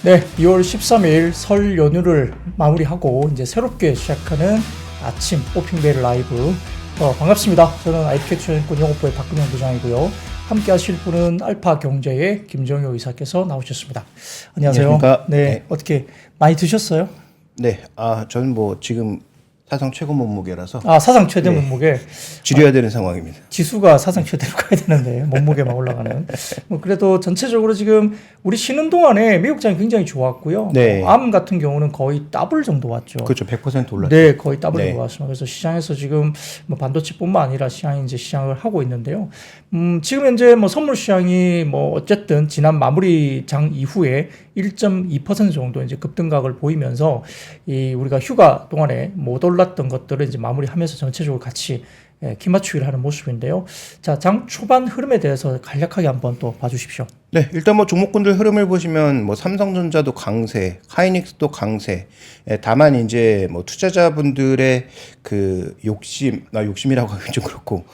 네, 2월 13일 설 연휴를 마무리하고 이제 새롭게 시작하는 아침 오핑베일 라이브. 반갑습니다. 저는 IP캐치증권 영업부의 박근영 부장이고요. 함께 하실 분은 알파경제의 김정효 의사께서 나오셨습니다. 안녕하세요. 안녕하십니까? 네, 어떻게 많이 드셨어요? 네, 저는 뭐 지금 사상 최고 몸무게라서 사상 최대 몸무게. 줄여야 되는 상황입니다. 지수가 사상 최대로 가야 되는데 몸무게만 올라가는. 뭐 그래도 전체적으로 지금 우리 쉬는 동안에 미국장이 굉장히 좋았고요. 네. 암 같은 경우는 거의 더블 정도 왔죠. 그렇죠, 100% 올랐죠. 네, 거의 더블 네. 정도 왔습니다. 그래서 시장에서 지금 뭐 반도체뿐만 아니라 시장이 이제 시장을 하고 있는데요. 지금 현재 뭐 선물 시장이 뭐 어쨌든 지난 마무리 장 이후에 1.2% 정도 이제 급등각을 보이면서 이 우리가 휴가 동안에 못 올랐던 것들을 이제 마무리하면서 전체적으로 같이 기맞추기를 하는 모습인데요. 자, 장 초반 흐름에 대해서 간략하게 한번 또 봐주십시오. 네, 일단 뭐 종목군들 흐름을 보시면 뭐 삼성전자도 강세, 하이닉스도 강세. 다만 이제 뭐 투자자분들의 그 욕심이라고 하기 좀 그렇고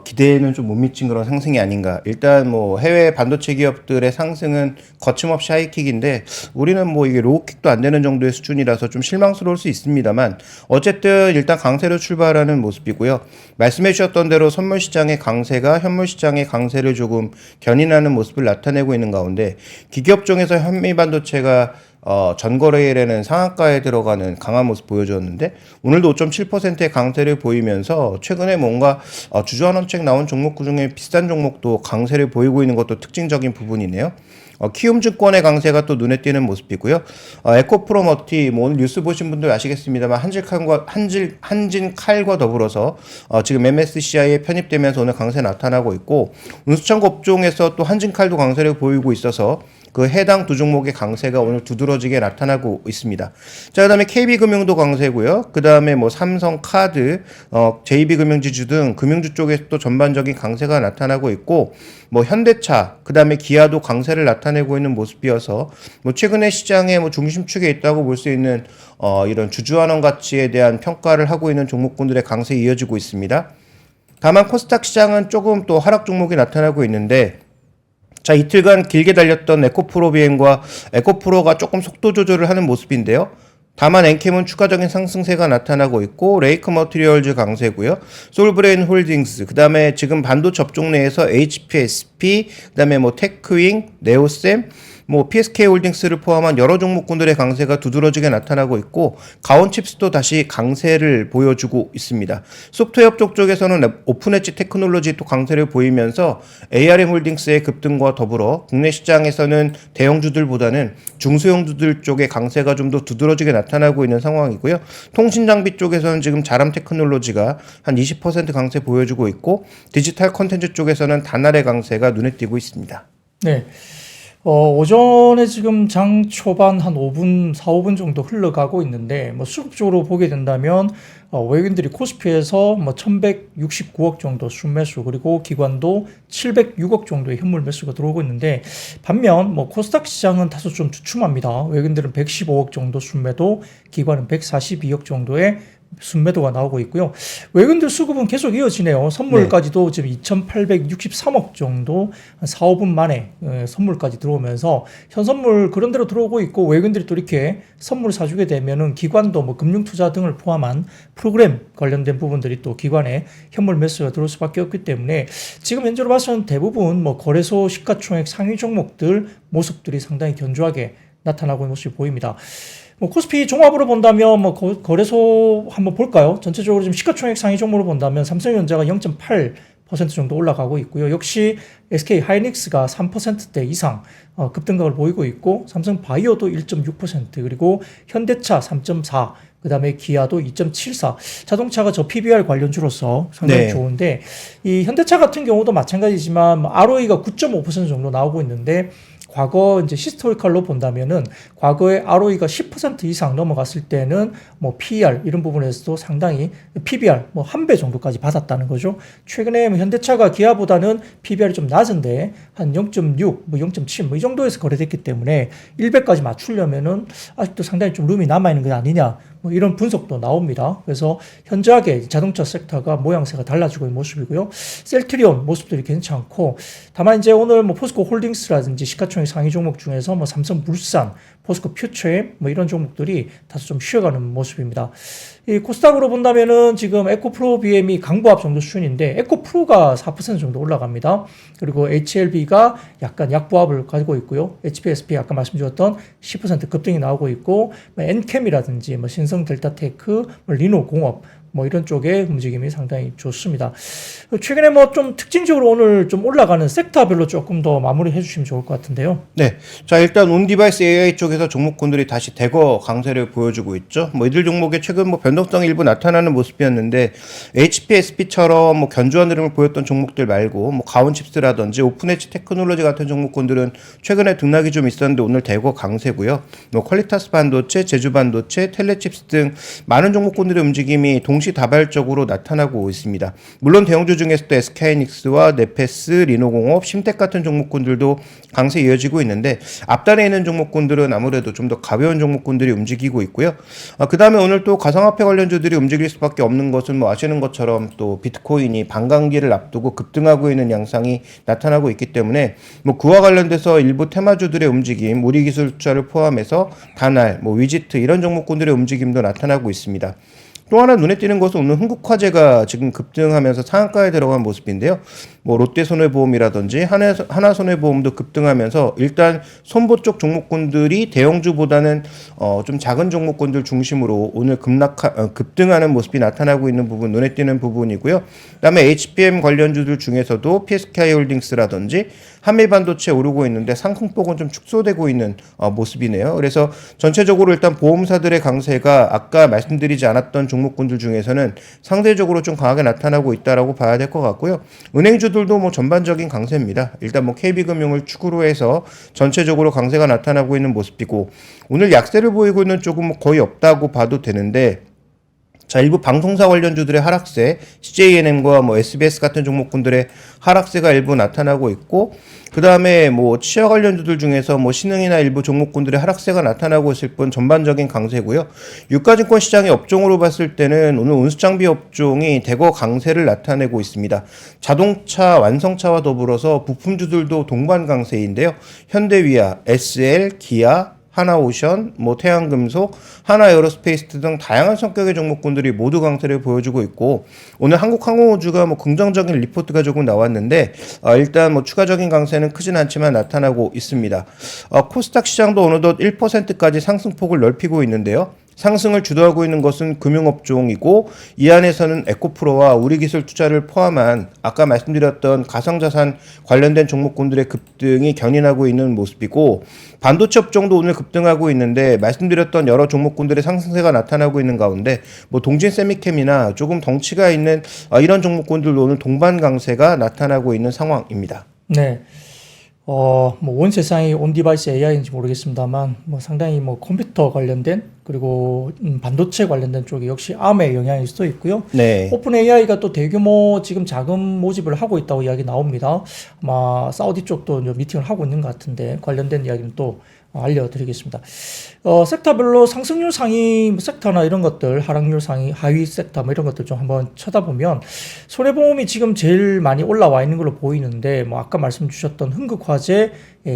기대는 좀 못 미친 그런 상승이 아닌가. 일단 뭐 해외 반도체 기업들의 상승은 거침없이 하이킥인데 우리는 뭐 이게 로우킥도 안 되는 정도의 수준이라서 좀 실망스러울 수 있습니다만 어쨌든 일단 강세로 출발하는 모습이고요. 말씀해 주셨던 대로 선물 시장의 강세가 현물 시장의 강세를 조금 견인하는 모습을 나타내고 있는 가운데 기업종에서 현미반도체가 전거래일에는 상한가에 들어가는 강한 모습 보여줬는데 오늘도 5.7%의 강세를 보이면서 최근에 뭔가 주주환원책 나온 종목 중에 비슷한 종목도 강세를 보이고 있는 것도 특징적인 부분이네요. 키움증권의 강세가 또 눈에 띄는 모습이고요. 에코프로머티 뭐 오늘 뉴스 보신 분들 아시겠습니다만 한진칼과 더불어서 지금 MSCI에 편입되면서 오늘 강세 나타나고 있고 운수창고 업종에서 또 한진칼도 강세를 보이고 있어서 그 해당 두 종목의 강세가 오늘 두드러지게 나타나고 있습니다. 자, 그다음에 KB금융도 강세고요. 그다음에 뭐 삼성카드, JB금융지주 등 금융주 쪽에서 또 전반적인 강세가 나타나고 있고 뭐 현대차, 그다음에 기아도 강세를 나타내고 있는 모습이어서 뭐 최근에 시장의 뭐 중심축에 있다고 볼 수 있는 이런 주주환원 가치에 대한 평가를 하고 있는 종목군들의 강세 이어지고 있습니다. 다만 코스닥 시장은 조금 또 하락 종목이 나타나고 있는데 자, 이틀간 길게 달렸던 에코프로 비행과 에코프로가 조금 속도 조절을 하는 모습인데요. 다만 엔캠은 추가적인 상승세가 나타나고 있고 레이크 머티리얼즈 강세고요. 솔브레인 홀딩스, 그다음에 지금 반도체 업종 내에서 HPSP, 그다음에 뭐 테크윙, 네오셈, 뭐 PSK 홀딩스를 포함한 여러 종목군들의 강세가 두드러지게 나타나고 있고 가온칩스도 다시 강세를 보여주고 있습니다. 소프트웨어 업종 쪽에서는 오픈엣지 테크놀로지 또 강세를 보이면서 ARM 홀딩스의 급등과 더불어 국내 시장에서는 대형주들보다는 중소형주들 쪽의 강세가 좀 더 두드러지게 나타나고 있는 상황이고요. 통신장비 쪽에서는 지금 자람 테크놀로지가 한 20% 강세 보여주고 있고 디지털 콘텐츠 쪽에서는 단알의 강세가 눈에 띄고 있습니다. 네. 오전에 지금 장 초반 한 5분, 4, 5분 정도 흘러가고 있는데, 뭐 수급적으로 보게 된다면, 외국인들이 코스피에서 뭐 1169억 정도 순매수, 그리고 기관도 706억 정도의 현물 매수가 들어오고 있는데, 반면 뭐 코스닥 시장은 다소 좀 주춤합니다. 외국인들은 115억 정도 순매도, 기관은 142억 정도의 순매도가 나오고 있고요. 외국인들 수급은 계속 이어지네요. 선물까지도 지금 2,863억 정도 한 4, 5분 만에 선물까지 들어오면서 현선물 그런 대로 들어오고 있고 외국인들이 또 이렇게 선물을 사주게 되면은 기관도 뭐 금융투자 등을 포함한 프로그램 관련된 부분들이 또 기관에 현물 매수가 들어올 수밖에 없기 때문에 지금 현재로 봐서는 대부분 뭐 거래소 시가총액 상위 종목들 모습들이 상당히 견조하게 나타나고 있는 모습이 보입니다. 뭐 코스피 종합으로 본다면 뭐 거래소 한번 볼까요? 전체적으로 지금 시가총액 상위 종목으로 본다면 삼성전자가 0.8% 정도 올라가고 있고요. 역시 SK 하이닉스가 3%대 이상 급등각을 보이고 있고 삼성바이오도 1.6% 그리고 현대차 3.4 그다음에 기아도 2.74 자동차가 저 PBR 관련주로서 상당히 좋은데 이 현대차 같은 경우도 마찬가지지만 ROE가 9.5% 정도 나오고 있는데 과거 이제 히스토리컬로 본다면은 과거에 ROE가 10% 이상 넘어갔을 때는 뭐 PER 이런 부분에서도 상당히 PBR 뭐 한 배 정도까지 받았다는 거죠. 최근에 뭐 현대차가 기아보다는 PBR이 좀 낮은데 한 0.6, 뭐 0.7 뭐 이 정도에서 거래됐기 때문에 1배까지 맞추려면은 아직도 상당히 좀 룸이 남아 있는 게 아니냐. 뭐 이런 분석도 나옵니다. 그래서 현저하게 자동차 섹터가 모양새가 달라지고 있는 모습이고요. 셀트리온 모습들이 괜찮고, 다만 이제 오늘 뭐 포스코 홀딩스라든지 시가총액 상위 종목 중에서 뭐 삼성물산, 포스코 퓨처엠 뭐 이런 종목들이 다소 좀 쉬어가는 모습입니다. 이 코스닥으로 본다면은 지금 에코프로 BM이 강보합 정도 수준인데 에코프로가 4% 정도 올라갑니다. 그리고 HLB가 약간 약보합을 가지고 있고요. HPSP 아까 말씀드렸던 10% 급등이 나오고 있고, 뭐 엔캠이라든지 뭐 신성 델타테크, 뭐 리노공업 뭐 이런 쪽의 움직임이 상당히 좋습니다. 최근에 뭐 좀 특징적으로 오늘 좀 올라가는 섹터별로 조금 더 마무리해 주시면 좋을 것 같은데요. 네. 자, 일단 온디바이스 AI 쪽에서 종목군들이 다시 대거 강세를 보여주고 있죠. 뭐 이들 종목의 최근 뭐 변동성이 일부 나타나는 모습이었는데 HPSP처럼 뭐 견조한 흐름을 보였던 종목들 말고 뭐 가온칩스라든지 오픈엣지 테크놀로지 같은 종목군들은 최근에 등락이 좀 있었는데 오늘 대거 강세고요. 뭐 퀄리타스 반도체, 제주 반도체, 텔레칩스 등 많은 종목군들의 움직임이 동시다발적으로 나타나고 있습니다. 물론 대형주 중에서도 SK하이닉스와 네페스, 리노공업, 심텍 같은 종목군들도 강세 이어지고 있는데 앞단에 있는 종목군들은 아무래도 좀 더 가벼운 종목군들이 움직이고 있고요. 그 다음에 오늘 또 가상화폐 관련주들이 움직일 수밖에 없는 것은 뭐 아시는 것처럼 또 비트코인이 반감기를 앞두고 급등하고 있는 양상이 나타나고 있기 때문에 뭐 그와 관련돼서 일부 테마주들의 움직임, 우리기술 투자를 포함해서 다날, 뭐 위지트 이런 종목군들의 움직임도 나타나고 있습니다. 또 하나 눈에 띄는 것은 오늘 흥국화재가 지금 급등하면서 상한가에 들어간 모습인데요. 뭐 롯데손해보험이라든지 하나손해보험도 급등하면서 일단 손보 쪽 종목군들이 대형주보다는 좀 작은 종목군들 중심으로 오늘 급등하는 모습이 나타나고 있는 부분 눈에 띄는 부분이고요. 그다음에 HBM 관련주들 중에서도 PSK홀딩스라든지 한미반도체 오르고 있는데 상승폭은 좀 축소되고 있는 모습이네요. 그래서 전체적으로 일단 보험사들의 강세가 아까 말씀드리지 않았던 종목군들 중에서는 상대적으로 좀 강하게 나타나고 있다라고 봐야 될 것 같고요. 은행주들도 뭐 전반적인 강세입니다. 일단 뭐 KB금융을 축으로 해서 전체적으로 강세가 나타나고 있는 모습이고 오늘 약세를 보이고 있는 쪽은 뭐 거의 없다고 봐도 되는데 자, 일부 방송사 관련주들의 하락세, CJNM과 뭐 SBS 같은 종목군들의 하락세가 일부 나타나고 있고, 그 다음에 뭐 치아 관련주들 중에서 뭐 신흥이나 일부 종목군들의 하락세가 나타나고 있을 뿐 전반적인 강세고요. 유가증권 시장의 업종으로 봤을 때는 오늘 운수장비 업종이 대거 강세를 나타내고 있습니다. 자동차 완성차와 더불어서 부품주들도 동반 강세인데요. 현대위아, SL, 기아, 하나오션, 뭐 태양금속, 하나에어로스페이스 등 다양한 성격의 종목군들이 모두 강세를 보여주고 있고 오늘 한국항공우주가 뭐 긍정적인 리포트가 조금 나왔는데 일단 뭐 추가적인 강세는 크진 않지만 나타나고 있습니다. 코스닥 시장도 어느덧 1%까지 상승폭을 넓히고 있는데요. 상승을 주도하고 있는 것은 금융업종이고 이 안에서는 에코프로와 우리기술 투자를 포함한 아까 말씀드렸던 가상자산 관련된 종목군들의 급등이 견인하고 있는 모습이고 반도체 업종도 오늘 급등하고 있는데 말씀드렸던 여러 종목군들의 상승세가 나타나고 있는 가운데 뭐 동진세미캠이나 조금 덩치가 있는 이런 종목군들도 오늘 동반 강세가 나타나고 있는 상황입니다. 네. 뭐 온 세상이 온 디바이스 AI인지 모르겠습니다만 뭐 상당히 뭐 컴퓨터 관련된 그리고 반도체 관련된 쪽이 역시 ARM의 영향일 수도 있고요. 네. 오픈 AI가 또 대규모 지금 자금 모집을 하고 있다고 이야기 나옵니다. 아마 사우디 쪽도 이제 미팅을 하고 있는 것 같은데 관련된 이야기는 또 알려드리겠습니다. 섹터별로 상승률 상위 섹터나 이런 것들, 하락률 상위, 하위 섹터 뭐 이런 것들 좀 한번 쳐다보면 손해보험이 지금 제일 많이 올라와 있는 걸로 보이는데 뭐 아까 말씀 주셨던 흥국화재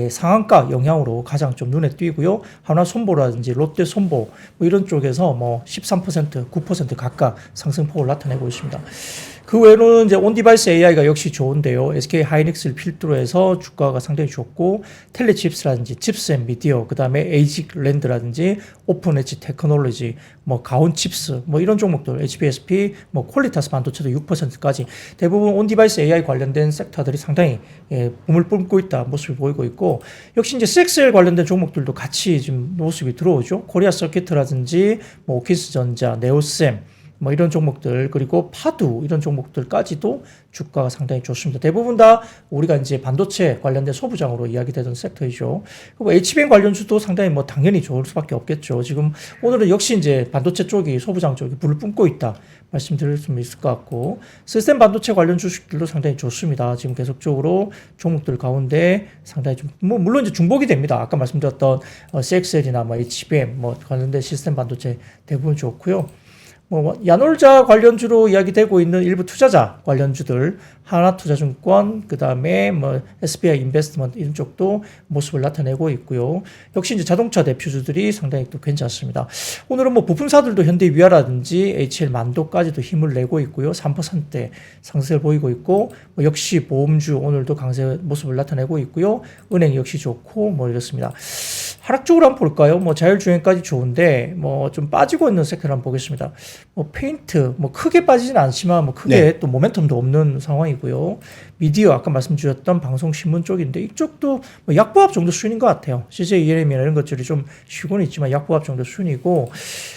상한가 영향으로 가장 좀 눈에 띄고요. 하나손보라든지 롯데손보 뭐 이런 쪽에서 뭐 13%, 9% 각각 상승폭을 나타내고 있습니다. 그 외에는 이제 온디바이스 AI가 역시 좋은데요. SK 하이닉스를 필두로 해서 주가가 상당히 좋고 텔레칩스라든지 칩스앤미디어, 그 다음에 에이직랜드라든지 오픈엣지 테크놀로지, 뭐 가온칩스, 뭐 이런 종목들, HPSP, 뭐 퀄리타스 반도체도 6%까지 대부분 온디바이스 AI 관련된 섹터들이 상당히 붐을 뿜고 있다 모습이 보이고 있고 역시 이제 CXL 관련된 종목들도 같이 지금 모습이 들어오죠. 코리아 서킷이라든지 뭐 오키스전자, 네오셈 뭐 이런 종목들 그리고 파두 이런 종목들까지도 주가가 상당히 좋습니다. 대부분 다 우리가 이제 반도체 관련된 소부장으로 이야기되던 섹터이죠. 그리고 HBM 관련주도 상당히 뭐 당연히 좋을 수밖에 없겠죠. 지금 오늘은 역시 이제 반도체 쪽이 소부장 쪽이 불을 뿜고 있다 말씀드릴 수 있을 것 같고 시스템 반도체 관련 주식들도 상당히 좋습니다. 지금 계속적으로 종목들 가운데 상당히 좀 뭐 물론 이제 중복이 됩니다. 아까 말씀드렸던 CXL이나 뭐 HBM 뭐 관련된 시스템 반도체 대부분 좋고요. 뭐 야놀자 관련주로 이야기되고 있는 일부 투자자 관련주들 하나투자증권 그다음에 뭐 SBI 인베스트먼트 이런 쪽도 모습을 나타내고 있고요. 역시 이제 자동차 대표주들이 상당히 또 괜찮습니다. 오늘은 뭐 부품사들도 현대위아라든지 HL만도까지도 힘을 내고 있고요. 3%대 상승을 보이고 있고 뭐 역시 보험주 오늘도 강세 모습을 나타내고 있고요. 은행 역시 좋고 뭐 이렇습니다. 하락 쪽으로 한번 볼까요? 뭐 자율주행까지 좋은데 뭐 좀 빠지고 있는 섹터를 한번 보겠습니다. 뭐 페인트 뭐 크게 빠지진 않지만 뭐 크게 또 모멘텀도 없는 상황이고요. 미디어 아까 말씀드렸던 방송신문 쪽인데 이쪽도 뭐 약보합 정도 수준인 것 같아요. CJ ENM이나 이런 것들이 좀 쉬고는 있지만 약보합 정도 수준이고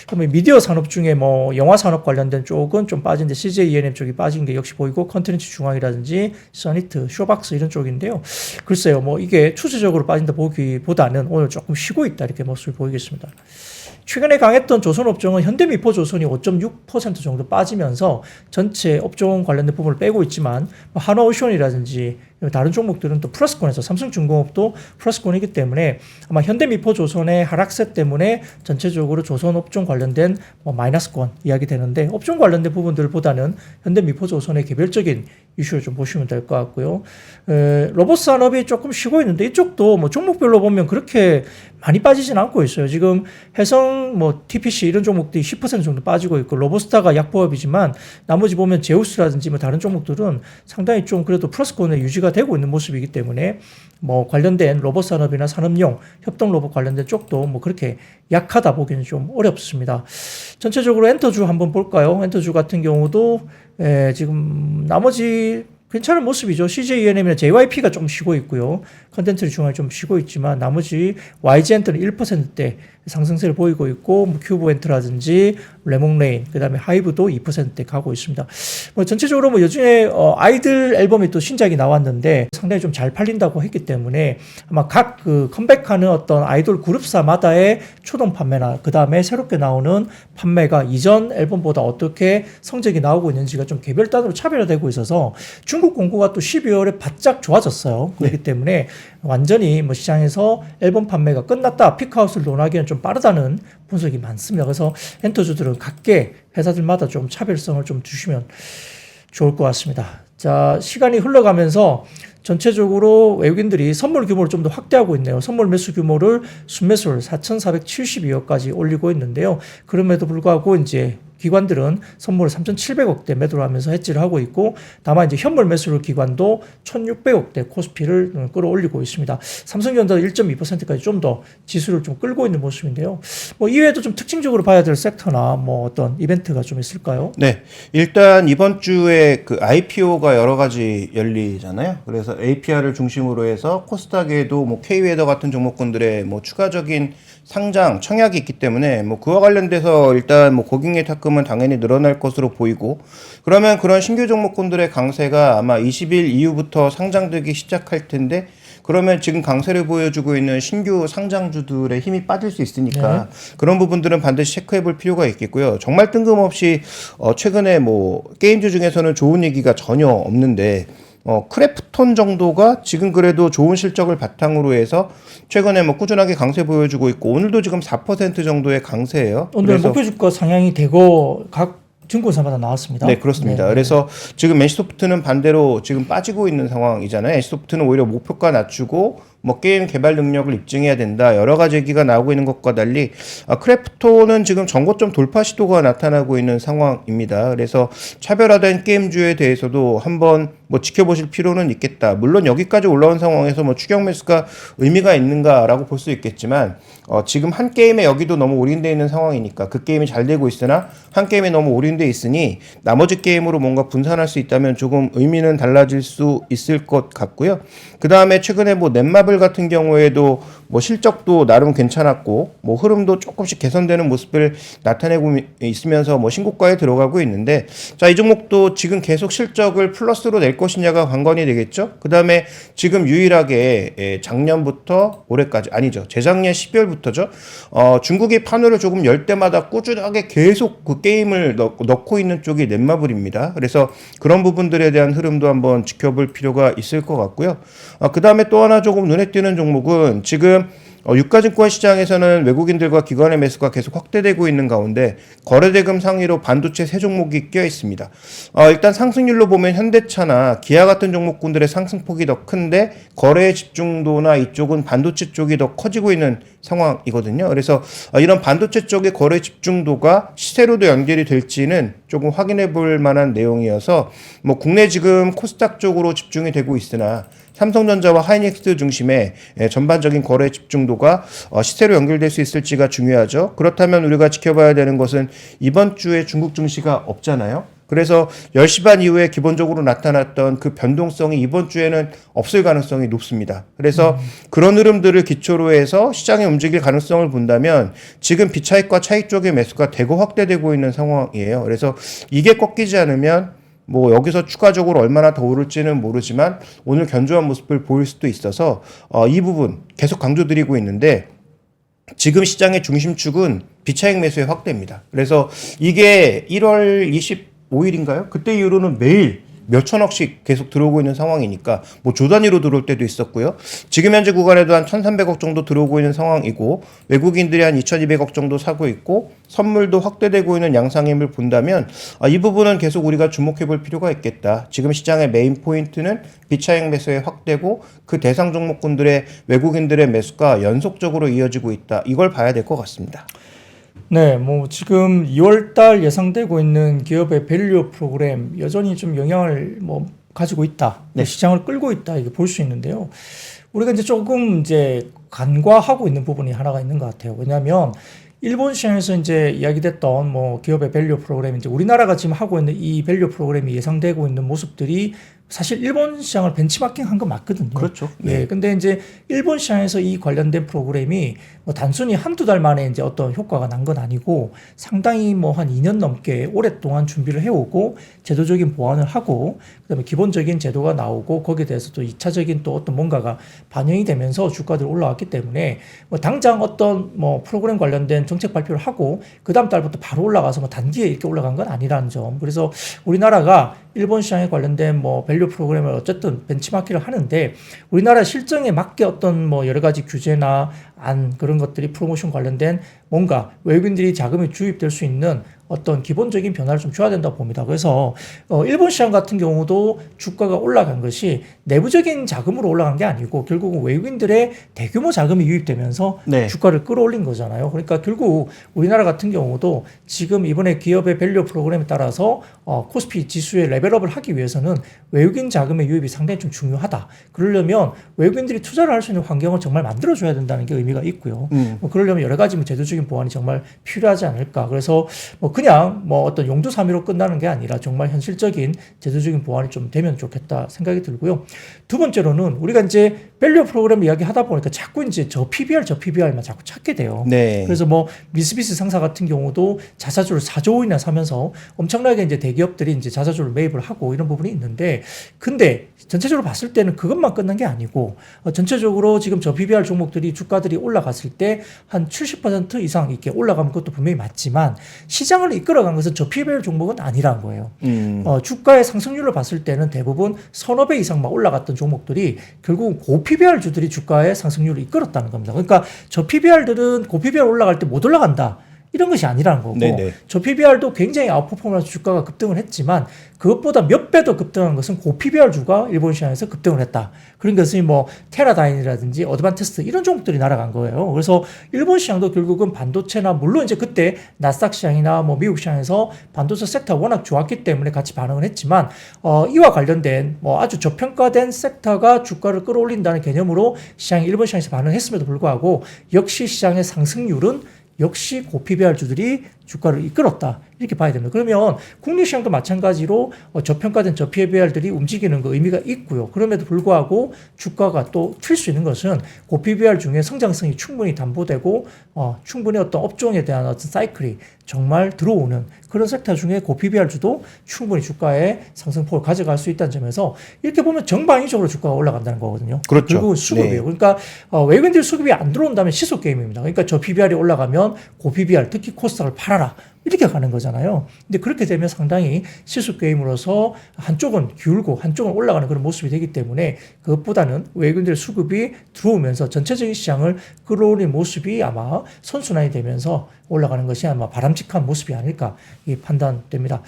그러면 미디어 산업 중에 뭐 영화 산업 관련된 쪽은 좀 빠진데 CJ ENM 쪽이 빠진 게 역시 보이고 컨텐츠 중앙이라든지 써니트, 쇼박스 이런 쪽인데요. 글쎄요, 뭐 이게 추세적으로 빠진다 보기보다는 오늘 조금 쉬고 있다 이렇게 모습을 보이겠습니다. 최근에 강했던 조선업종은 현대미포조선이 5.6% 정도 빠지면서 전체 업종 관련된 부분을 빼고 있지만 한화오션이라든지 다른 종목들은 또 플러스권에서 삼성중공업도 플러스권이기 때문에 아마 현대미포조선의 하락세 때문에 전체적으로 조선업종 관련된 뭐 마이너스권 이야기 되는데 업종 관련된 부분들보다는 현대미포조선의 개별적인 이슈를 좀 보시면 될 것 같고요. 로봇 산업이 조금 쉬고 있는데 이쪽도 뭐 종목별로 보면 그렇게 많이 빠지진 않고 있어요. 지금 해성 뭐 TPC 이런 종목들이 10% 정도 빠지고 있고 로보스타가 약보합이지만 나머지 보면 제우스라든지 뭐 다른 종목들은 상당히 좀 그래도 플러스권에 유지가 되고 있는 모습이기 때문에 뭐 관련된 로봇 산업이나 산업용 협동 로봇 관련된 쪽도 뭐 그렇게 약하다 보기는 좀 어렵습니다. 전체적으로 엔터주 한번 볼까요? 엔터주 같은 경우도 지금 나머지 괜찮은 모습이죠. CJ ENM이나 JYP가 좀 쉬고 있고요. 컨텐츠 중앙에 좀 쉬고 있지만 나머지 YG엔트는 1%대 상승세를 보이고 있고 뭐 큐브엔트라든지 레몽레인 그다음에 하이브도 2%대 가고 있습니다. 뭐 전체적으로 뭐 요즘에 아이들 앨범이 또 신작이 나왔는데 상당히 좀 잘 팔린다고 했기 때문에 아마 각 그 컴백하는 어떤 아이돌 그룹사마다의 초동 판매나 그다음에 새롭게 나오는 판매가 이전 앨범보다 어떻게 성적이 나오고 있는지가 좀 개별 단위로 차별화되고 있어서 중국 공고가 또 12월에 바짝 좋아졌어요. 그렇기 때문에 완전히 뭐 시장에서 앨범 판매가 끝났다 피크아웃을 논하기에는 좀 빠르다는 분석이 많습니다. 그래서 엔터주들은 각계 회사들마다 좀 차별성을 좀 두시면 좋을 것 같습니다. 자, 시간이 흘러가면서 전체적으로 외국인들이 선물 규모를 좀 더 확대하고 있네요. 선물 매수 규모를 순매수를 4,472억까지 올리고 있는데요. 그럼에도 불구하고 이제 기관들은 선물을 3,700억대 매도를 하면서 해지를 하고 있고 다만 이제 현물 매수를 기관도 1,600억대 코스피를 끌어올리고 있습니다. 삼성전자도 1.2%까지 좀 더 지수를 좀 끌고 있는 모습인데요. 뭐 이외에도 좀 특징적으로 봐야 될 섹터나 뭐 어떤 이벤트가 좀 있을까요? 네, 일단 이번 주에 그 IPO가 여러 가지 열리잖아요. 그래서 APR을 중심으로 해서 코스닥에도 뭐 K웨더 같은 종목군들의 뭐 추가적인 상장 청약이 있기 때문에 뭐 그와 관련돼서 일단 뭐 고객의 탁금은 당연히 늘어날 것으로 보이고 그러면 그런 신규 종목군들의 강세가 아마 20일 이후부터 상장되기 시작할 텐데 그러면 지금 강세를 보여주고 있는 신규 상장주들의 힘이 빠질 수 있으니까 그런 부분들은 반드시 체크해 볼 필요가 있겠고요. 정말 뜬금없이 최근에 뭐 게임주 중에서는 좋은 얘기가 전혀 없는데 크래프톤 정도가 지금 그래도 좋은 실적을 바탕으로 해서 최근에 뭐 꾸준하게 강세 보여주고 있고 오늘도 지금 4% 정도의 강세예요. 오늘 목표 주가 상향이 되고 각 증권사마다 나왔습니다. 네, 그렇습니다. 네. 그래서 지금 NC소프트는 반대로 지금 빠지고 있는 상황이잖아요. NC소프트는 오히려 목표가 낮추고 뭐 게임 개발 능력을 입증해야 된다. 여러 가지 얘기가 나오고 있는 것과 달리 크래프톤은 지금 전고점 돌파 시도가 나타나고 있는 상황입니다. 그래서 차별화된 게임주에 대해서도 한번 뭐 지켜보실 필요는 있겠다. 물론 여기까지 올라온 상황에서 뭐 추격 매수가 의미가 있는가라고 볼 수 있겠지만 지금 한 게임에 여기도 너무 올인되어 있는 상황이니까 그 게임이 잘 되고 있으나 한 게임에 너무 올인되어 있으니 나머지 게임으로 뭔가 분산할 수 있다면 조금 의미는 달라질 수 있을 것 같고요. 그 다음에 최근에 뭐 넷마블 같은 경우에도 뭐 실적도 나름 괜찮았고 뭐 흐름도 조금씩 개선되는 모습을 나타내고 있으면서 뭐 신고가에 들어가고 있는데 자, 이 종목도 지금 계속 실적을 플러스로 낼 것이냐가 관건이 되겠죠. 그다음에 지금 유일하게 작년부터 올해까지 아니죠. 재작년 12월부터죠. 중국이 판호를 조금 열 때마다 꾸준하게 계속 그 게임을 넣고 있는 쪽이 넷마블입니다. 그래서 그런 부분들에 대한 흐름도 한번 지켜볼 필요가 있을 것 같고요. 그다음에 또 하나 조금 눈에 띄는 종목은 지금 유가증권 시장에서는 외국인들과 기관의 매수가 계속 확대되고 있는 가운데 거래대금 상위로 반도체 세 종목이 껴 있습니다. 일단 상승률로 보면 현대차나 기아 같은 종목군들의 상승폭이 더 큰데 거래의 집중도나 이쪽은 반도체 쪽이 더 커지고 있는 상황이거든요. 그래서 이런 반도체 쪽의 거래 집중도가 시세로도 연결이 될지는 조금 확인해 볼 만한 내용이어서 뭐 국내 지금 코스닥 쪽으로 집중이 되고 있으나 삼성전자와 하이닉스 중심의 전반적인 거래 집중도가 시세로 연결될 수 있을지가 중요하죠. 그렇다면 우리가 지켜봐야 되는 것은 이번 주에 중국 증시가 없잖아요. 그래서 10시 반 이후에 기본적으로 나타났던 그 변동성이 이번 주에는 없을 가능성이 높습니다. 그래서 그런 흐름들을 기초로 해서 시장이 움직일 가능성을 본다면 지금 비차익과 차익 쪽의 매수가 대거 확대되고 있는 상황이에요. 그래서 이게 꺾이지 않으면 뭐 여기서 추가적으로 얼마나 더 오를지는 모르지만 오늘 견조한 모습을 보일 수도 있어서 이 부분 계속 강조드리고 있는데 지금 시장의 중심축은 비차익 매수의 확대입니다. 그래서 이게 1월 25일인가요? 그때 이후로는 매일 몇 천억씩 계속 들어오고 있는 상황이니까 뭐 조 단위로 들어올 때도 있었고요. 지금 현재 구간에도 한 1,300억 정도 들어오고 있는 상황이고 외국인들이 한 2,200억 정도 사고 있고 선물도 확대되고 있는 양상임을 본다면 이 부분은 계속 우리가 주목해 볼 필요가 있겠다. 지금 시장의 메인 포인트는 비차익 매수의 확대고 그 대상 종목군들의 외국인들의 매수가 연속적으로 이어지고 있다. 이걸 봐야 될 것 같습니다. 네, 뭐 지금 2월 달 예상되고 있는 기업의 밸류 프로그램 여전히 좀 영향을 뭐 가지고 있다. 네. 시장을 끌고 있다. 이게 볼 수 있는데요. 우리가 이제 조금 이제 간과하고 있는 부분이 하나가 있는 것 같아요. 왜냐하면 일본 시장에서 이제 이야기됐던 뭐 기업의 밸류 프로그램 이제 우리나라가 지금 하고 있는 이 밸류 프로그램이 예상되고 있는 모습들이 사실 일본 시장을 벤치마킹 한 거 맞거든요. 그렇죠. 네. 근데 이제 일본 시장에서 이 관련된 프로그램이 뭐 단순히 한두 달 만에 이제 어떤 효과가 난 건 아니고 상당히 뭐 한 2년 넘게 오랫동안 준비를 해오고 제도적인 보완을 하고 그다음에 기본적인 제도가 나오고 거기에 대해서 또 2차적인 또 어떤 뭔가가 반영이 되면서 주가들이 올라왔기 때문에 뭐 당장 어떤 뭐 프로그램 관련된 정책 발표를 하고 그 다음 달부터 바로 올라가서 뭐 단기에 이렇게 올라간 건 아니라는 점. 그래서 우리나라가 일본 시장에 관련된 뭐 밸류 프로그램을 어쨌든 벤치마킹을 하는데 우리나라 실정에 맞게 어떤 뭐 여러 가지 규제나 안 그런 것들이 프로모션 관련된 뭔가 외국인들이 자금이 주입될 수 있는 어떤 기본적인 변화를 좀 줘야 된다고 봅니다. 그래서 일본 시장 같은 경우도 주가가 올라간 것이 내부적인 자금으로 올라간 게 아니고 결국은 외국인들의 대규모 자금이 유입되면서 네. 주가를 끌어올린 거잖아요. 그러니까 결국 우리나라 같은 경우도 지금 이번에 기업의 밸류 프로그램에 따라서 코스피 지수의 레벨업을 하기 위해서는 외국인 자금의 유입이 상당히 좀 중요하다. 그러려면 외국인들이 투자를 할 수 있는 환경을 정말 만들어줘야 된다는 게 의미가 있고요. 뭐 그러려면 여러 가지 뭐 제도적인 보완이 정말 필요하지 않을까. 그래서 뭐 그냥 뭐 어떤 용두사미로 끝나는 게 아니라 정말 현실적인 제도적인 보완이 좀 되면 좋겠다 생각이 들고요. 두 번째로는 우리가 이제 밸류 프로그램 이야기 하다 보니까 자꾸 이제 저 PBR만 자꾸 찾게 돼요. 네. 그래서 뭐 미쓰비시 상사 같은 경우도 자사주를 4조 원이나 사면서 엄청나게 이제 대기업들이 이제 자사주를 매입을 하고 이런 부분이 있는데 근데 전체적으로 봤을 때는 그것만 끝난 게 아니고 전체적으로 지금 저 PBR 종목들이 주가들이 올라갔을 때 한 70% 이상 이렇게 올라가는 것도 분명히 맞지만 시장을 이끌어간 것은 저 PBR 종목은 아니라는 거예요. 주가의 상승률을 봤을 때는 대부분 서너 배 이상 막 올라갔던 종목들이 결국 고 PBR 주들이 주가의 상승률을 이끌었다는 겁니다. 그러니까 저 PBR들은 고 PBR 올라갈 때 못 올라간다. 이런 것이 아니라는 거고 네네. 저 PBR도 굉장히 아웃퍼포먼스 주가가 급등을 했지만 그것보다 몇 배 더 급등한 것은 고 PBR 주가 일본 시장에서 급등을 했다. 그런 것은 뭐 테라다인이라든지 어드반테스트 이런 종목들이 날아간 거예요. 그래서 일본 시장도 결국은 반도체나 물론 이제 그때 나스닥 시장이나 뭐 미국 시장에서 반도체 섹터가 워낙 좋았기 때문에 같이 반응을 했지만 이와 관련된 뭐 아주 저평가된 섹터가 주가를 끌어올린다는 개념으로 시장이 일본 시장에서 반응했음에도 불구하고 역시 시장의 상승률은 역시 고 PBR 주들이 주가를 이끌었다. 이렇게 봐야 됩니다. 그러면 국내시장도 마찬가지로 저평가된 저PBR들이 움직이는 거 의미가 있고요. 그럼에도 불구하고 주가가 또 튈 수 있는 것은 고PBR 중에 성장성이 충분히 담보되고 충분히 어떤 업종에 대한 어떤 사이클이 정말 들어오는 그런 섹터 중에 고PBR주도 충분히 주가의 상승폭을 가져갈 수 있다는 점에서 이렇게 보면 정방위적으로 주가가 올라간다는 거거든요. 그렇죠. 결국은 수급이에요. 네. 그러니까 외국인들 수급이 안 들어온다면 시속 게임입니다. 그러니까 저 PBR이 올라가면 고PBR 특히 코스닥을 팔아라. 이렇게 가는 거잖아요. 근데 그렇게 되면 상당히 시속 게임으로서 한쪽은 기울고 한쪽은 올라가는 그런 모습이 되기 때문에 그것보다는 외국인들 수급이 들어오면서 전체적인 시장을 끌어올리는 모습이 아마 선순환이 되면서 올라가는 것이 아마 바람직한 모습이 아닐까 판단됩니다.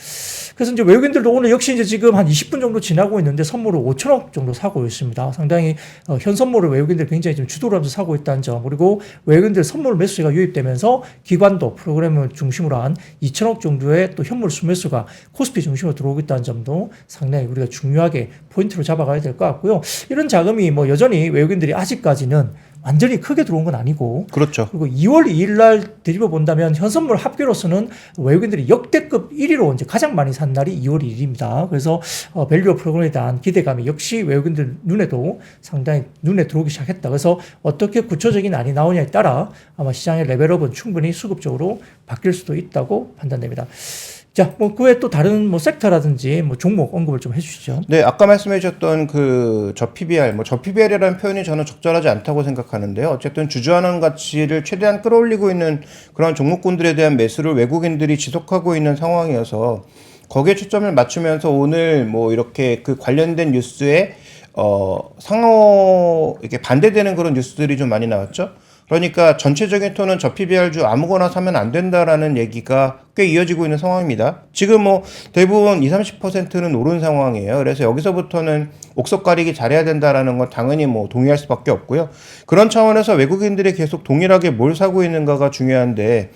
그래서 이제 외국인들도 오늘 역시 이제 지금 한 20분 정도 지나고 있는데 선물을 5천억 정도 사고 있습니다. 상당히 현 선물을 외국인들 굉장히 좀 주도를 하면서 사고 있다는 점, 그리고 외국인들 선물 매수가 유입되면서 기관도 프로그램을 중심으로 한 2천억 정도의 또 현물 수매수가 코스피 중심으로 들어오고 있다는 점도 상당히 우리가 중요하게 포인트로 잡아가야 될 것 같고요. 이런 자금이 뭐 여전히 외국인들이 아직까지는 완전히 크게 들어온 건 아니고. 그렇죠. 그리고 2월 2일 날 뒤집어 본다면 현선물 합계로서는 외국인들이 역대급 1위로 이제 가장 많이 산 날이 2월 2일입니다. 그래서 밸류업 프로그램에 대한 기대감이 역시 외국인들 눈에도 상당히 눈에 들어오기 시작했다. 그래서 어떻게 구체적인 안이 나오냐에 따라 아마 시장의 레벨업은 충분히 수급적으로 바뀔 수도 있다고 판단됩니다. 자, 뭐 그 외에 또 다른 뭐 섹터라든지 뭐 종목 언급을 좀 해주시죠. 네, 아까 말씀해 주셨던 저 PBR, 저 PBR이라는 표현이 저는 적절하지 않다고 생각하는데요. 어쨌든 주주환원 가치를 최대한 끌어올리고 있는 그런 종목군들에 대한 매수를 외국인들이 지속하고 있는 상황이어서 거기에 초점을 맞추면서 오늘 뭐 이렇게 그 관련된 뉴스에 이렇게 반대되는 그런 뉴스들이 좀 많이 나왔죠. 그러니까 전체적인 톤은 저 PBR주 아무거나 사면 안 된다라는 얘기가 꽤 이어지고 있는 상황입니다. 지금 뭐 대부분 20-30%는 오른 상황이에요. 그래서 여기서부터는 옥석 가리기 잘해야 된다라는 건 당연히 뭐 동의할 수밖에 없고요. 그런 차원에서 외국인들이 계속 동일하게 뭘 사고 있는가가 중요한데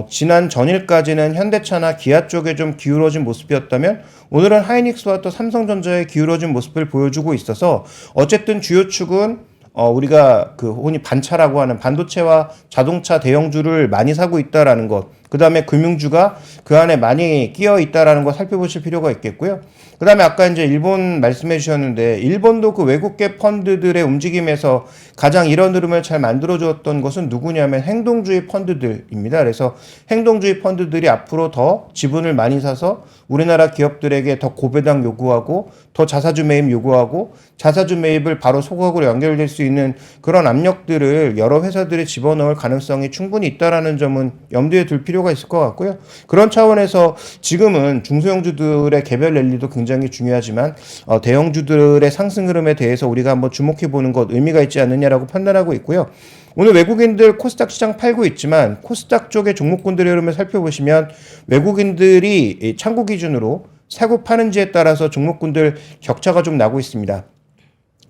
지난 전일까지는 현대차나 기아 쪽에 좀 기울어진 모습이었다면 오늘은 하이닉스와 또 삼성전자에 기울어진 모습을 보여주고 있어서 어쨌든 주요 축은 우리가 그 흔히 반차라고 하는 반도체와 자동차 대형주를 많이 사고 있다라는 것, 그 다음에 금융주가 그 안에 많이 끼어 있다라는 거 살펴보실 필요가 있겠고요. 그 다음에 아까 이제 일본 말씀해 주셨는데, 일본도 그 외국계 펀드들의 움직임에서 가장 이런 흐름을 잘 만들어주었던 것은 누구냐면 행동주의 펀드들입니다. 그래서 행동주의 펀드들이 앞으로 더 지분을 많이 사서 우리나라 기업들에게 더 고배당 요구하고 더 자사주 매입 요구하고 자사주 매입을 바로 소각으로 연결될 수 있는 그런 압력들을 여러 회사들이 집어넣을 가능성이 충분히 있다라는 점은 염두에 둘 필요가 있을 것 같고요. 그런 차원에서 지금은 중소형주들의 개별 랠리도 굉장히 중요하지만 대형주들의 상승 흐름에 대해서 우리가 한번 주목해 보는 것 의미가 있지 않느냐라고 판단하고 있고요. 오늘 외국인들 코스닥 시장 팔고 있지만 코스닥 쪽의 종목군들의 흐름을 살펴보시면 외국인들이 참고 기준으로 사고 파는지에 따라서 종목군들 격차가 좀 나고 있습니다.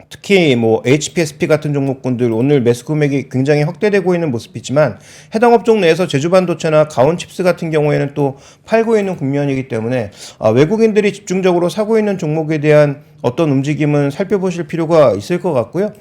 특히 뭐 HPSP 같은 종목군들 오늘 매수 금액이 굉장히 확대되고 있는 모습이지만 해당 업종 내에서 제주반도체나 가온칩스 같은 경우에는 또 팔고 있는 국면이기 때문에 외국인들이 집중적으로 사고 있는 종목에 대한 어떤 움직임은 살펴보실 필요가 있을 것 같고요.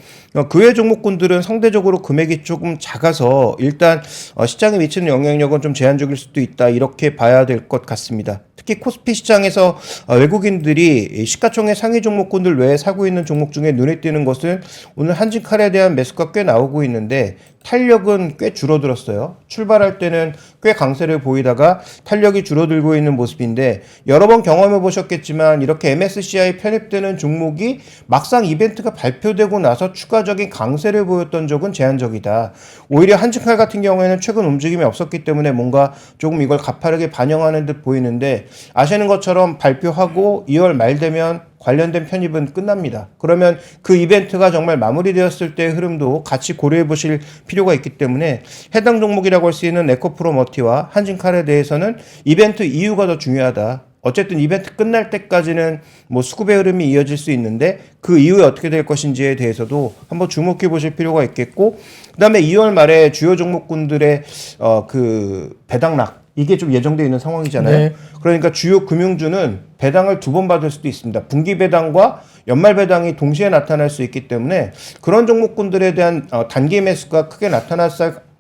그 외 종목군들은 상대적으로 금액이 조금 작아서 일단 시장에 미치는 영향력은 좀 제한적일 수도 있다 이렇게 봐야 될 것 같습니다. 특히 코스피 시장에서 외국인들이 시가총액 상위 종목군들 외에 사고 있는 종목 중에 눈에 띄는 것은 오늘 한진칼에 대한 매수가 꽤 나오고 있는데 탄력은 꽤 줄어들었어요. 출발할 때는 꽤 강세를 보이다가 탄력이 줄어들고 있는 모습인데 여러 번 경험해 보셨겠지만 이렇게 MSCI 편입되는 종목이 막상 이벤트가 발표되고 나서 추가적인 강세를 보였던 적은 제한적이다. 오히려 한진칼 같은 경우에는 최근 움직임이 없었기 때문에 뭔가 조금 이걸 가파르게 반영하는 듯 보이는데 아시는 것처럼 발표하고 2월 말 되면 관련된 편입은 끝납니다. 그러면 그 이벤트가 정말 마무리되었을 때의 흐름도 같이 고려해 보실 필요가 있기 때문에 해당 종목이라고 할 수 있는 에코프로머티와 한진칼에 대해서는 이벤트 이유가 더 중요하다. 어쨌든 이벤트 끝날 때까지는 뭐 수급의 흐름이 이어질 수 있는데 그 이후에 어떻게 될 것인지에 대해서도 한번 주목해 보실 필요가 있겠고 그다음에 2월 말에 주요 종목군들의 그 배당락 이게 좀 예정되어 있는 상황이잖아요. 네. 그러니까 주요 금융주는 배당을 2번 받을 수도 있습니다. 분기 배당과 연말 배당이 동시에 나타날 수 있기 때문에 그런 종목군들에 대한 단기 매수가 크게 나타날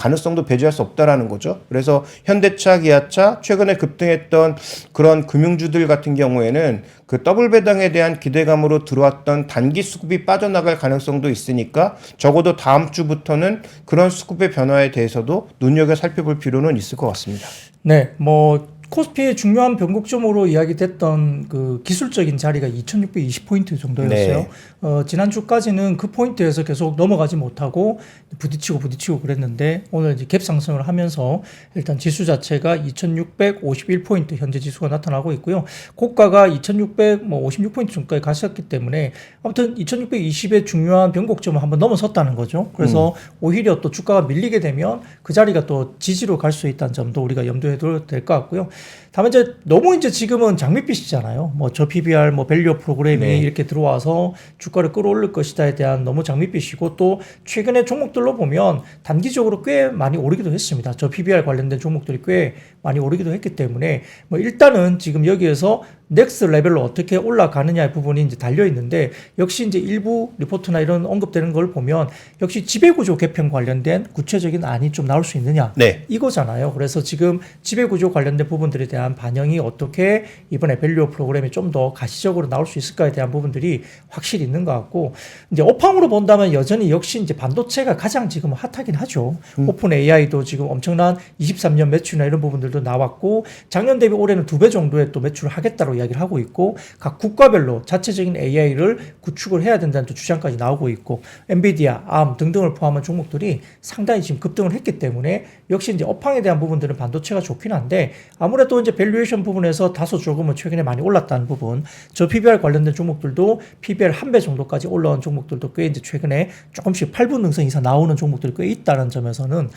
가능성도 배제할 수 없다라는 거죠. 그래서 현대차, 기아차 최근에 급등했던 그런 금융주들 같은 경우에는 그 더블 배당에 대한 기대감으로 들어왔던 단기 수급이 빠져나갈 가능성도 있으니까 적어도 다음 주부터는 그런 수급의 변화에 대해서도 눈여겨 살펴볼 필요는 있을 것 같습니다. 네, 뭐 코스피의 중요한 변곡점으로 이야기됐던 그 기술적인 자리가 2620포인트 정도였어요. 네. 지난주까지는 그 포인트에서 계속 넘어가지 못하고 부딪히고 그랬는데 오늘 이제 갭 상승을 하면서 일단 지수 자체가 2651포인트 현재 지수가 나타나고 있고요. 고가가 2656포인트 정도까지 갔었기 때문에 아무튼 2620의 중요한 변곡점을 한번 넘어섰다는 거죠. 그래서 오히려 또 주가가 밀리게 되면 그 자리가 또 지지로 갈 수 있다는 점도 우리가 염두에 둬야 될 것 같고요. 다만 이제 너무 이제 지금은 장밋빛이잖아요. 뭐 저 PBR 뭐 밸류 프로그램이 네. 이렇게 들어와서 주가를 끌어올릴 것이다에 대한 너무 장밋빛이고 또 최근에 종목들로 보면 단기적으로 꽤 많이 오르기도 했습니다. 저 PBR 관련된 종목들이 꽤 많이 오르기도 했기 때문에 뭐 일단은 지금 여기에서 넥스트 레벨로 어떻게 올라가느냐의 부분이 이제 달려 있는데 역시 이제 일부 리포트나 이런 언급되는 걸 보면 역시 지배구조 개편 관련된 구체적인 안이 좀 나올 수 있느냐 네. 이거잖아요. 그래서 지금 지배구조 관련된 부분들에 대한 반영이 어떻게 이번에 밸류 프로그램이 좀 더 가시적으로 나올 수 있을까에 대한 부분들이 확실히 있는 것 같고 이제 업황으로 본다면 여전히 역시 이제 반도체가 가장 지금 핫하긴 하죠. 오픈 AI도 지금 엄청난 23년 매출이나 이런 부분들도 나왔고 작년 대비 올해는 2배 정도의 또 매출을 하겠다고 이야기를 하고 있고 각 국가별로 자체적인 AI를 구축을 해야 된다는 또 주장까지 나오고 있고 엔비디아, ARM 등등을 포함한 종목들이 상당히 지금 급등을 했기 때문에 역시 이제 업황에 대한 부분들은 반도체가 좋긴 한데 아무래도 이제 밸류에이션 부분에서 다소 조금은 최근에 많이 올랐다는 부분 저 PBR 관련된 종목들도 PBR 한 배 정도까지 올라온 종목들도 꽤 이제 최근에 조금씩 8분 능선 이상 나오는 종목들이 꽤 있다는 점에서는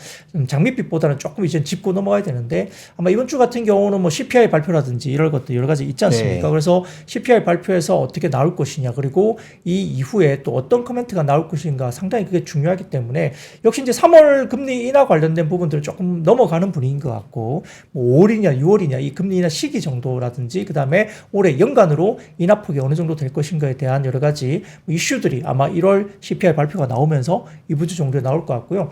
장밋빛보다는 조금 이제 짚고 넘어가야 되는데 아마 이번 주 같은 경우는 뭐 CPI 발표라든지 이런 것들 여러 가지 있지 않습니까? 네. 그래서 CPI 발표에서 어떻게 나올 것이냐 그리고 이 이후에 또 어떤 코멘트가 나올 것인가 상당히 그게 중요하기 때문에 역시 이제 3월 금리 인하 관련된 부분들을 조금 넘어가는 분위기인 것 같고 뭐 5월이냐 6월이냐 이 금리 인하 시기 정도라든지 그다음에 올해 연간으로 인하폭이 어느 정도 될 것인가에 대한 여러 가지 이슈들이 아마 1월 CPI 발표가 나오면서 2부 주 정도에 나올 것 같고요.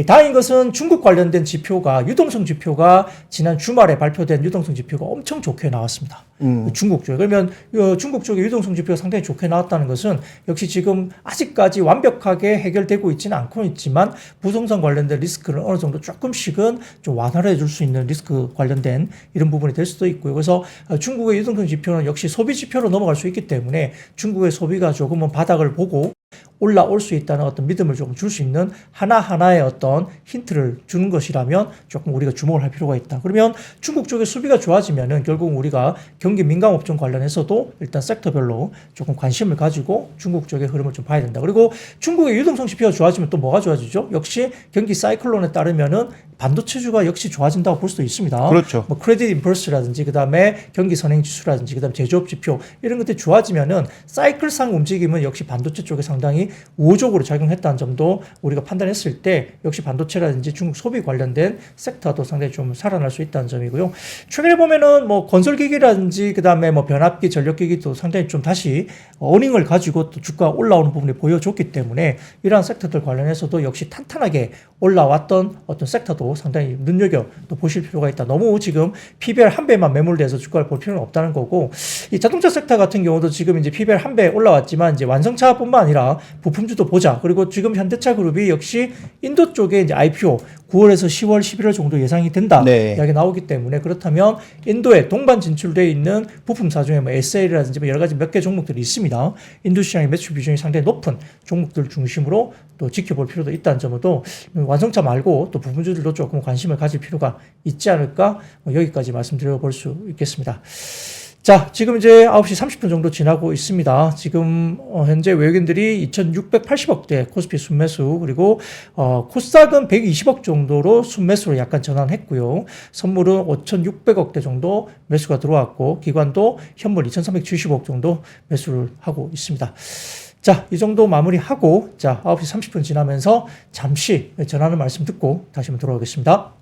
다행인 것은 중국 관련된 지표가 유동성 지표가 지난 주말에 발표된 유동성 지표가 엄청 좋게 나왔습니다. 중국 쪽에. 그러면 중국 쪽의 유동성 지표가 상당히 좋게 나왔다는 것은 역시 지금 아직까지 완벽하게 해결되고 있지는 않고 있지만 부동산 관련된 리스크를 어느 정도 조금씩은 좀 완화를 해줄 수 있는 리스크 관련된 이런 부분이 될 수도 있고요. 그래서 중국의 유동성 지표는 역시 소비 지표로 넘어갈 수 있기 때문에 중국의 소비가 조금은 바닥을 보고 올라올 수 있다는 어떤 믿음을 조금 줄 수 있는 하나하나의 어떤 힌트를 주는 것이라면 조금 우리가 주목을 할 필요가 있다. 그러면 중국 쪽의 수비가 좋아지면은 결국 우리가 경기 민감업종 관련해서도 일단 섹터별로 조금 관심을 가지고 중국 쪽의 흐름을 좀 봐야 된다. 그리고 중국의 유동성 지표가 좋아지면 또 뭐가 좋아지죠? 역시 경기 사이클론에 따르면은 반도체주가 역시 좋아진다고 볼 수도 있습니다. 그렇죠. 뭐 크레딧 인버스라든지 그다음에 경기 선행 지수라든지 그다음에 제조업 지표 이런 것들이 좋아지면은 사이클상 움직임은 역시 반도체 쪽에 상당히 우호적으로 작용했다는 점도 우리가 판단했을 때 역시 반도체라든지 중국 소비 관련된 섹터도 상당히 좀 살아날 수 있다는 점이고요. 최근에 보면은 뭐 건설기기라든지 그다음에 뭐 변압기, 전력기기도 상당히 좀 다시 어닝을 가지고 또 주가 올라오는 부분이 보여줬기 때문에 이러한 섹터들 관련해서도 역시 탄탄하게 올라왔던 어떤 섹터도 상당히 눈여겨 또 보실 필요가 있다. 너무 지금 PBR 한 배만 매몰돼서 주가를 볼 필요는 없다는 거고 이 자동차 섹터 같은 경우도 지금 이제 PBR 한 배 올라왔지만 이제 완성차뿐만 아니라 부품주도 보자. 그리고 지금 현대차 그룹이 역시 인도 쪽에 이제 IPO 9월에서 10월, 11월 정도 예상이 된다. 네. 이야기 나오기 때문에 그렇다면 인도에 동반 진출되어 있는 부품사 중에 뭐 SL이라든지 뭐 여러 가지 몇 개 종목들이 있습니다. 인도 시장의 매출 비중이 상당히 높은 종목들 중심으로 또 지켜볼 필요도 있다는 점도 완성차 말고 또 부품주들도 조금 관심을 가질 필요가 있지 않을까 여기까지 말씀드려 볼 수 있겠습니다. 자, 지금 이제 9시 30분 정도 지나고 있습니다. 지금 현재 외국인들이 2,680억대 코스피 순매수 그리고 코스닥은 120억 정도로 순매수로 약간 전환했고요. 선물은 5,600억대 정도 매수가 들어왔고 기관도 현물 2,370억 정도 매수를 하고 있습니다. 자, 이 정도 마무리하고 자, 9시 30분 지나면서 잠시 전하는 말씀 듣고 다시 한번 돌아오겠습니다.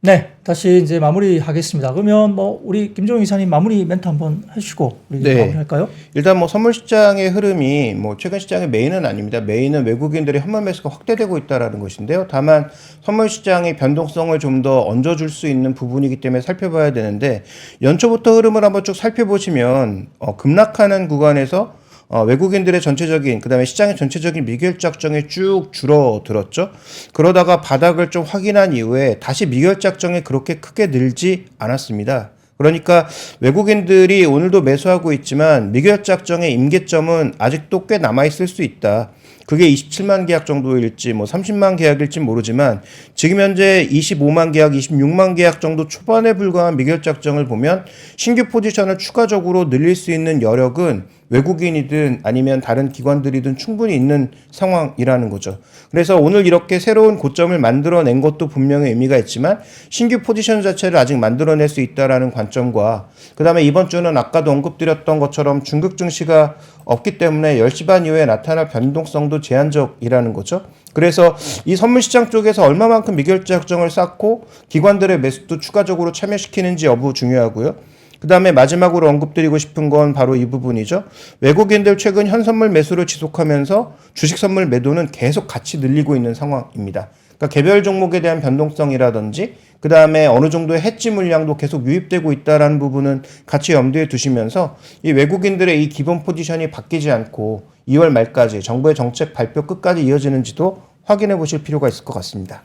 네, 다시 이제 마무리하겠습니다. 그러면 뭐 우리 김종우 이사님 마무리 멘트 한번 해주시고 우리 네. 마무리할까요? 일단 뭐 선물 시장의 흐름이 뭐 최근 시장의 메인은 아닙니다. 메인은 외국인들의 현물 매수가 확대되고 있다라는 것인데요. 다만 선물 시장의 변동성을 좀 더 얹어줄 수 있는 부분이기 때문에 살펴봐야 되는데 연초부터 흐름을 한번 쭉 살펴보시면 급락하는 구간에서 외국인들의 전체적인 그다음에 시장의 전체적인 미결작정이 쭉 줄어들었죠. 그러다가 바닥을 좀 확인한 이후에 다시 미결작정이 그렇게 크게 늘지 않았습니다. 그러니까 외국인들이 오늘도 매수하고 있지만 미결작정의 임계점은 아직도 꽤 남아있을 수 있다. 그게 27만 계약 정도일지 뭐 30만 계약일지 모르지만 지금 현재 25만 계약, 26만 계약 정도 초반에 불과한 미결작정을 보면 신규 포지션을 추가적으로 늘릴 수 있는 여력은 외국인이든 아니면 다른 기관들이든 충분히 있는 상황이라는 거죠. 그래서 오늘 이렇게 새로운 고점을 만들어낸 것도 분명히 의미가 있지만 신규 포지션 자체를 아직 만들어낼 수 있다라는 관점과 그다음에 이번 주는 아까도 언급드렸던 것처럼 중국 증시가 없기 때문에 10시 반 이후에 나타날 변동성도 제한적이라는 거죠. 그래서 이 선물 시장 쪽에서 얼마만큼 미결작정을 쌓고 기관들의 매수도 추가적으로 참여시키는지 여부 중요하고요. 그 다음에 마지막으로 언급드리고 싶은 건 바로 이 부분이죠. 외국인들 최근 현선물 매수를 지속하면서 주식 선물 매도는 계속 같이 늘리고 있는 상황입니다. 그러니까 개별 종목에 대한 변동성이라든지 그 다음에 어느 정도의 해지 물량도 계속 유입되고 있다는 부분은 같이 염두에 두시면서 이 외국인들의 이 기본 포지션이 바뀌지 않고 2월 말까지 정부의 정책 발표 끝까지 이어지는지도 확인해 보실 필요가 있을 것 같습니다.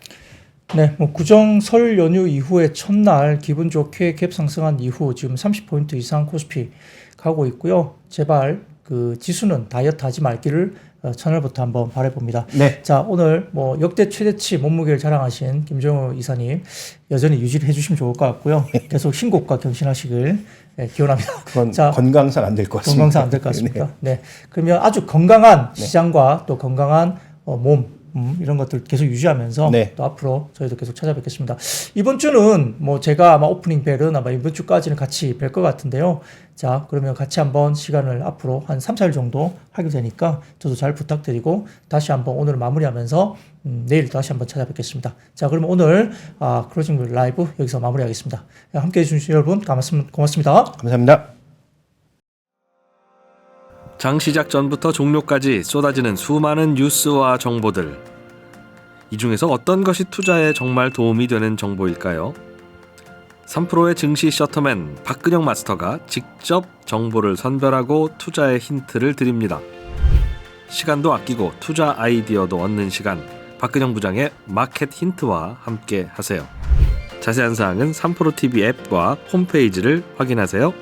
네, 뭐 구정 설 연휴 이후에 첫날 기분 좋게 갭 상승한 이후 지금 30포인트 이상 코스피 가고 있고요. 제발 그 지수는 다이어트 하지 말기를 첫날부터 한번 바라봅니다. 네. 자, 오늘 뭐 역대 최대치 몸무게를 자랑하신 김종우 이사님 여전히 유지를 해주시면 좋을 것 같고요. 계속 신고가 경신하시길 기원합니다. 그건 자, 건강상 안 될 것 같습니다. 건강상 안 될 것 같습니다. 네. 그러면 아주 건강한 시장과 또 건강한 몸 이런 것들 계속 유지하면서 네. 또 앞으로 저희도 계속 찾아뵙겠습니다. 이번 주는 뭐 제가 아마 오프닝 벨은 아마 이번 주까지는 같이 뵐 것 같은데요. 자, 그러면 같이 한번 시간을 앞으로 한 3, 4일 정도 하게 되니까 저도 잘 부탁드리고 다시 한번 오늘 마무리하면서 내일 다시 한번 찾아뵙겠습니다. 자, 그러면 오늘 클로징 라이브 여기서 마무리하겠습니다. 함께해 주신 여러분 고맙습니다. 감사합니다. 장 시작 전부터 종료까지 쏟아지는 수많은 뉴스와 정보들. 이 중에서 어떤 것이 투자에 정말 도움이 되는 정보일까요? 3프로의 증시 셔터맨 박근영 마스터가 직접 정보를 선별하고 투자의 힌트를 드립니다. 시간도 아끼고 투자 아이디어도 얻는 시간, 박근영 부장의 마켓 힌트와 함께 하세요. 자세한 사항은 3프로 TV 앱과 홈페이지를 확인하세요.